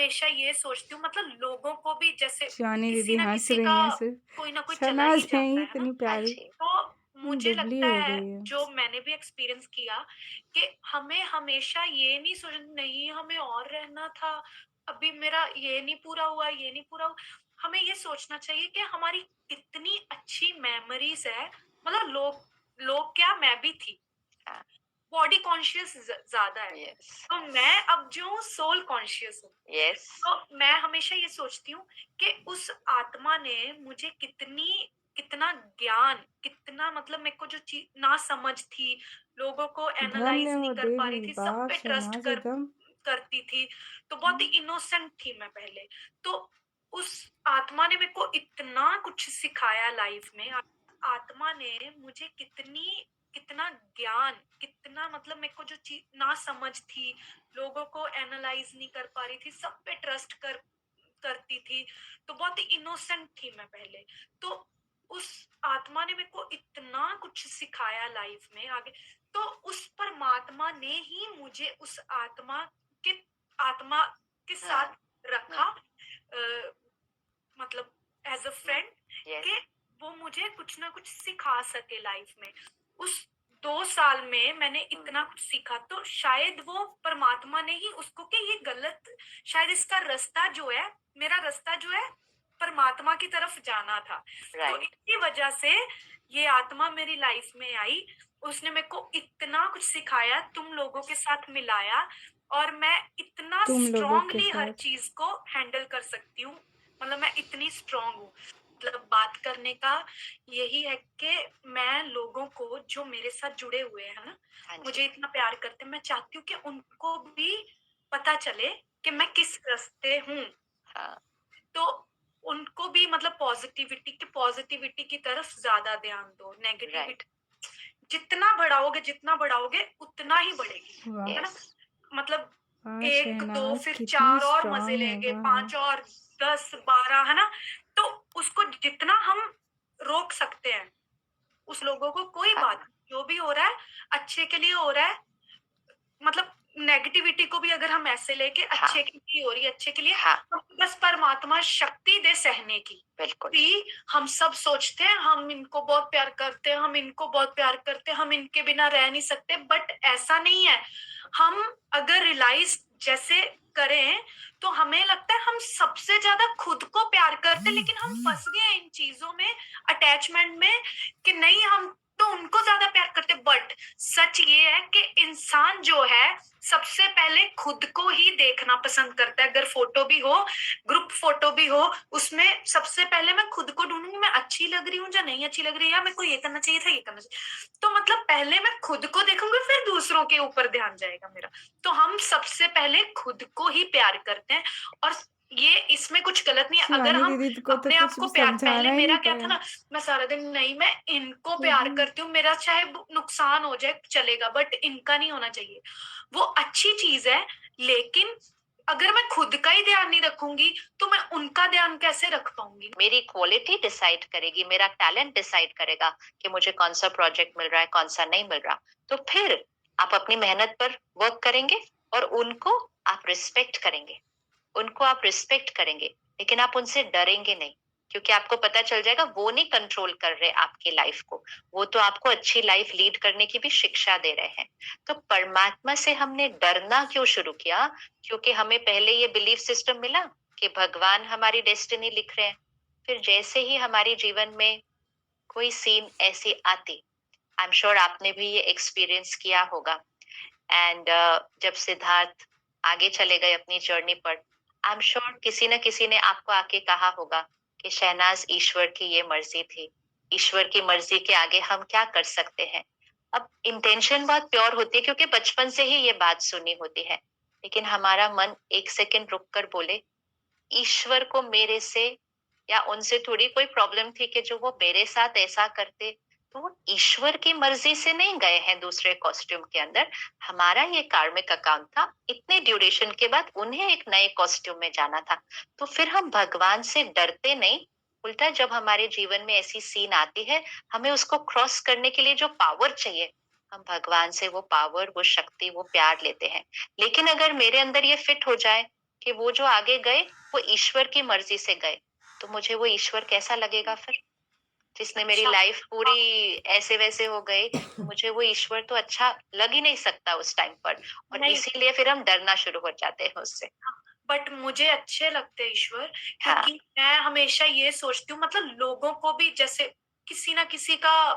हमेशा ये सोचती हूँ, मतलब लोगों को भी जैसे शिवानी किसी दीदी ना हँस किसी का रही हैं सिर्फ। कोई ना कोई चला ही शहनाज़ है जाता है ना? इतनी हाँ प्यारी, जी। तो मुझे दुबली लगता हो है, गई है। जो मैंने भी एक्सपीरियंस किया, कि हमें हमेशा ये नहीं सोचना नहीं हमें और रहना था, अभी मेरा ये नहीं पूरा हुआ, ये नहीं पूरा हुआ। हमें ये सोचना चाहिए कि हमारी कितनी अच्छी मेमोरीज़ है, मतलब लोग लोग क्या, मैं भी थी। हाँ, बॉडी कॉन्शियस ज़्यादा है। यस, तो मैं अब जो हूँ सोल कॉन्शियस हूँ। यस, तो मैं हमेशा ये सोचती हूँ कि उस आत्मा ने मुझे कितना ज्ञान, कितना, मतलब मेरे को जो चीज़ ना समझ थी, लोगों को धन्य एनालाइज़ नहीं हो कर पा देवी, रही थी, सब वाह! पे ट्रस्ट शहनाज़ एकदम करती थी, तो बहुत ही इनोसेंट थी मैं पहले। तो उस आत्मा ने मेरे को इतना कुछ सिखाया लाइफ में। आत्मा ने मुझे कितना ज्ञान, कितना, मतलब मेरे को जो चीज़ ना समझ थी, लोगों को एनालाइज़ नहीं कर पा रही थी, सब पे ट्रस्ट करती थी, तो बहुत ही इनोसेंट थी मैं पहले। तो उस आत्मा ने मेरे को इतना कुछ सिखाया लाइफ में आगे। तो उस परमात्मा ने ही मुझे उस के आत्मा के हाँ, साथ रखा, मतलब एज अ फ्रेंड, यस, कि वो मुझे कुछ ना कुछ सिखा सके लाइफ में। उस 2 साल में मैंने इतना कुछ सीखा, तो शायद वो परमात्मा ने ही उसको, कि ये गलत, शायद इसका रास्ता जो है, मेरा रास्ता जो है परमात्मा की तरफ जाना था। तो राइट, इसी वजह से ये आत्मा मेरी लाइफ में आई, उसने मेरे को इतना कुछ सिखाया, तुम लोगों के साथ मिलाया, और मैं इतना तुम लोगों के स्ट्रांगली हर साथ। चीज को हैंडल कर सकती हूँ, मतलब मैं इतनी स्ट्रांग हूँ। मतलब बात करने का यही है कि मैं लोगों को, जो मेरे साथ जुड़े हुए हैं ना, हाँ जी, मुझे इतना प्यार करते हैं, मैं चाहती हूँ कि उनको भी पता चले कि मैं किस रास्ते हूँ। हाँ, तो उनको भी, मतलब पॉजिटिविटी की तरफ ज्यादा ध्यान दो, राइट, नेगेटिविटी जितना बढ़ाओगे उतना ही यस, बढ़ेगी, है वाह! ना? मतलब हाँ, 1, 2 शहनाज़ फिर कितनी 4 और मज़े स्ट्रॉन्ग है, लेंगे, वाह! 5 और 10, 12, है ना? तो उसको जितना हम रोक सकते हैं, उस लोगों को कोई हाँ, बात नहीं, जो भी हो रहा है, अच्छे के लिए हो रहा है, मतलब नेगेटिविटी को भी अगर हम ऐसे लेके हाँ, अच्छे के लिए हो रही है, अच्छे के लिए, हाँ, हमको बस परमात्मा शक्ति दे सहने की। बिल्कुल, कि हम सब सोचते हैं हम इनको बहुत प्यार करते हैं, हम इनको बहुत प्यार करते हैं, हम इनके बिना रह नहीं सकते, बट ऐसा नहीं है। हम अगर रियलाइज़ जैसे करें, तो हमें लगता है हम सबसे ज़्यादा खुद को प्यार करते हैं, लेकिन हम फँस गए हैं इन चीज़ों में, अटैचमेंट में, कि नहीं हम तो उनको ज़्यादा प्यार करते हैं। बट सच ये है कि इंसान जो है, सबसे पहले खुद को ही देखना पसंद करता है। अगर फ़ोटो भी हो, ग्रुप फ़ोटो भी हो, उसमें सबसे पहले मैं खुद को ढूँढूँगी, मैं अच्छी लग रही हूँ या नहीं अच्छी लग रही है, या मेरे को ये करना चाहिए था, ये करना चाहिए। तो मतलब पहले मैं खुद को देखूँगी, फिर दूसरों के ऊपर ध्यान जाएगा मेरा। तो हम सबसे पहले खुद को ही प्यार करते हैं, और ये इसमें कुछ गलत नहीं है। अगर शिवानी हम दीदी को तो अपने आप कुछ को भी प्यार, पहले समझाना ही मेरा नहीं क्या था पड़ा। ना, मैं सारा दिन नहीं, मैं इनको प्यार वही, करती हूँ, मेरा चाहे नुकसान हो जाए चलेगा, बट इनका नहीं होना चाहिए। वो अच्छी चीज़ है, लेकिन अगर मैं खुद का ही ध्यान नहीं रखूंगी, तो मैं उनका ध्यान कैसे रख पाऊंगी? मेरी क्वालिटी डिसाइड करेगी, मेरा टैलेंट डिसाइड करेगा कि मुझे कौन सा प्रोजेक्ट मिल रहा है, कौन सा नहीं मिल रहा। तो फिर आप अपनी मेहनत पर वर्क करेंगे और उनको आप रिस्पेक्ट करेंगे। उनको आप रिस्पेक्ट करेंगे, लेकिन आप उनसे डरेंगे नहीं, क्योंकि आपको पता चल जाएगा वो नहीं कंट्रोल कर रहे आपकी लाइफ को, वो तो आपको अच्छी लाइफ लीड करने की भी शिक्षा दे रहे हैं। तो परमात्मा से हमने डरना क्यों शुरू किया? क्योंकि हमें पहले ये बिलीफ सिस्टम मिला कि भगवान हमारी डेस्टिनी लिख रहे हैं। फिर जैसे ही हमारे जीवन में कोई सीन ऐसी आती, आई एम श्योर आपने भी ये एक्सपीरियंस किया होगा, एंड जब सिद्धार्थ आगे चले गए अपनी जर्नी पर, आई एम श्योर किसी न किसी ने आपको आके कहा होगा कि शहनाज, ईश्वर की ये मर्जी थी, ईश्वर की मर्जी के आगे हम क्या कर सकते हैं। अब इंटेंशन बहुत प्योर होती है, क्योंकि बचपन से ही ये बात सुनी होती है, लेकिन हमारा मन एक सेकंड रुक कर बोले, ईश्वर को मेरे से या उनसे थोड़ी कोई प्रॉब्लम थी कि जो वो मेरे साथ ऐसा करते। तो वो ईश्वर की मर्जी से नहीं गए हैं दूसरे कॉस्ट्यूम के अंदर। हमारा ये कार्मिक अकाउंट था, इतने ड्यूरेशन के बाद उन्हें एक नए कॉस्ट्यूम में जाना था। तो फिर हम भगवान से डरते नहीं, उल्टा जब हमारे जीवन में ऐसी सीन आती है, हमें उसको क्रॉस करने के लिए जो पावर चाहिए, हम भगवान से वो पावर, वो शक्ति, वो प्यार लेते हैं। लेकिन अगर मेरे अंदर ये फिट हो जाए कि वो जो आगे गए वो ईश्वर की मर्जी से गए, तो मुझे वो ईश्वर कैसा लगेगा फिर? जिसने मेरी अच्छा। लाइफ पूरी ऐसे वैसे हो गई, तो मुझे वो ईश्वर तो अच्छा लग ही नहीं सकता उस टाइम पर, और नहीं, इसीलिए फिर हम डरना शुरू हो जाते हैं उससे। बट मुझे अच्छे लगते हैं ईश्वर, हाँ, क्योंकि मैं हमेशा ये सोचती हूँ, मतलब लोगों को भी, जैसे किसी ना किसी का